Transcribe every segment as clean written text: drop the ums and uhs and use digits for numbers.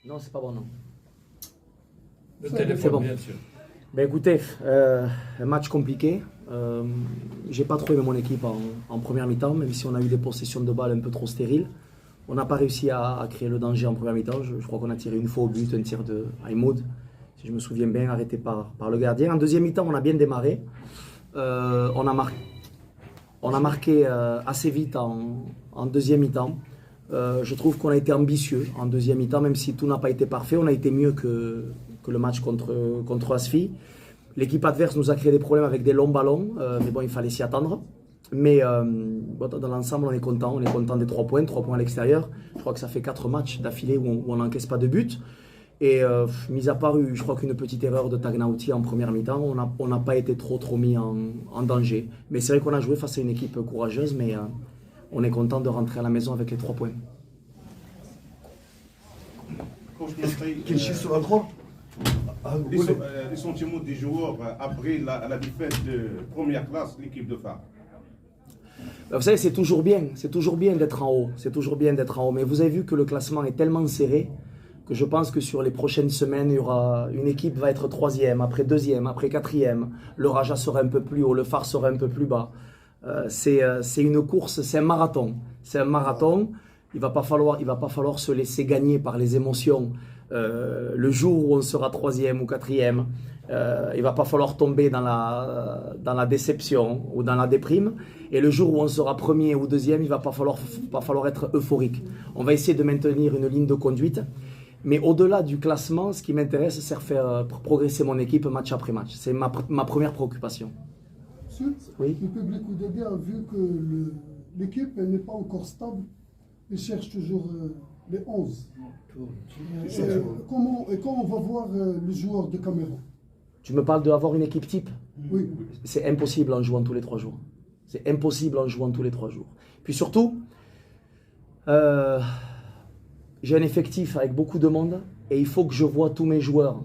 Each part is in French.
Non, c'est pas bon, non. Le C'est téléphone, bon. bien sûr. Ben écoutez, un match compliqué. J'ai pas trop aimé mon équipe en première mi-temps, même si on a eu des possessions de balles un peu trop stériles. On n'a pas réussi à créer le danger en première mi-temps. Je crois qu'on a tiré une fois au but, un tir de Haïmoud, si je me souviens bien, arrêté par le gardien. En deuxième mi-temps, on a bien démarré. On a marqué assez vite en deuxième mi-temps. Je trouve qu'on a été ambitieux en deuxième mi-temps, même si tout n'a pas été parfait. On a été mieux que le match contre Asfi. L'équipe adverse nous a créé des problèmes avec des longs ballons, mais bon, il fallait s'y attendre. Mais bon, dans l'ensemble, on est content. On est content des 3 points à l'extérieur. Je crois que ça fait 4 matchs d'affilée où on n'encaisse pas de but. Et mis à part, je crois qu'une petite erreur de Tagnauti en première mi-temps, on n'a pas été trop mis en danger. Mais c'est vrai qu'on a joué face à une équipe courageuse, mais on est content de rentrer à la maison avec les 3 points. Quel chiffre sur un 3? Les sentiments des joueurs après la défaite de première classe, l'équipe de phare. Vous savez, c'est toujours bien d'être en haut, c'est toujours bien d'être en haut. Mais vous avez vu que le classement est tellement serré que je pense que sur les prochaines semaines, il y aura une équipe va être 3e, après 2e, après 4e. Le Raja sera un peu plus haut, le Phare sera un peu plus bas. C'est une course, c'est un marathon. C'est un marathon. Il va pas falloir se laisser gagner par les émotions. Le jour où on sera 3e ou 4e, il va pas falloir tomber dans la déception ou dans la déprime. Et le jour où on sera 1er ou 2e, il va pas falloir être euphorique. On va essayer de maintenir une ligne de conduite. Mais au-delà du classement, ce qui m'intéresse, c'est faire progresser mon équipe match après match. C'est ma première préoccupation. Monsieur, Oui. le public Oudébé a vu que l'équipe n'est pas encore stable. Il cherche toujours les 11. Quand on va voir les joueurs de Cameroun? Tu me parles d'avoir une équipe type? Oui. C'est impossible en jouant tous les 3 jours. C'est impossible en jouant tous les 3 jours. Puis surtout, j'ai un effectif avec beaucoup de monde et il faut que je vois tous mes joueurs.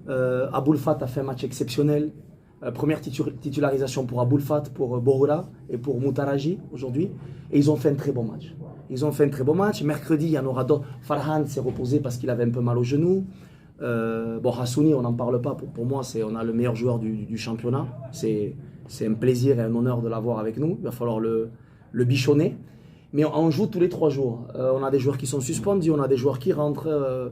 Aboul Fat a fait un match exceptionnel. Première titularisation pour Aboul Fat, pour Borola et pour Moutaraji aujourd'hui. Et ils ont fait un très bon match. Mercredi, il y en aura d'autres. Farhan s'est reposé parce qu'il avait un peu mal au genou. Bon, Hassouni, on n'en parle pas. Pour moi, on a le meilleur joueur du championnat. C'est un plaisir et un honneur de l'avoir avec nous. Il va falloir le bichonner. Mais on joue tous les 3 jours. On a des joueurs qui sont suspendus, on a des joueurs qui rentrent.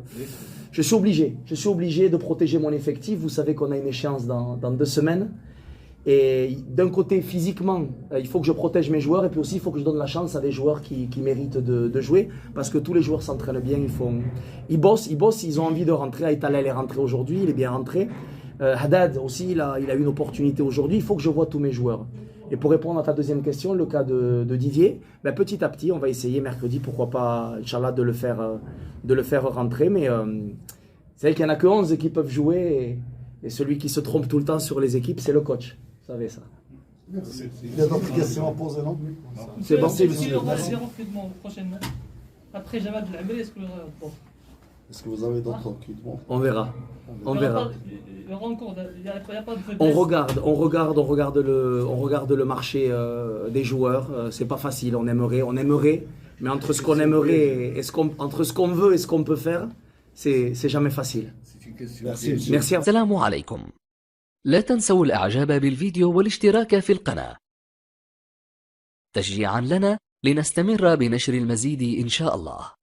Je suis obligé de protéger mon effectif. Vous savez qu'on a une échéance dans 2 semaines. Et d'un côté, physiquement, il faut que je protège mes joueurs. Et puis aussi, il faut que je donne la chance à des joueurs qui méritent de jouer. Parce que tous les joueurs s'entraînent bien. Ils bossent, ils ont envie de rentrer. Aitalel est rentré aujourd'hui, il est bien rentré. Haddad aussi, il a eu une opportunité aujourd'hui. Il faut que je vois tous mes joueurs. Et pour répondre à ta deuxième question, le cas de Didier, ben petit à petit, on va essayer mercredi, pourquoi pas, Inch'Allah, de le faire rentrer. Mais c'est vrai qu'il n'y en a que 11 qui peuvent jouer. Et celui qui se trompe tout le temps sur les équipes, c'est le coach. Vous savez ça. Merci. Il y a d'autres questions à poser, non? C'est bon. On va des recrutements prochainement. Après Jamal Belhamel, est-ce que vous aurez bon. Est-ce que vous avez d'autres recrutements? On verra. Il n'y a pas de faiblesse. On regarde le marché des joueurs. C'est pas facile. On aimerait, mais entre ce qu'on aimerait, entre ce qu'on veut et ce qu'on peut faire, c'est jamais facile. Merci. السلام عليكم. لا تنسوا الإعجاب بالفيديو والاشتراك في القناة تشجيعا لنا لنستمر بنشر المزيد إن شاء الله.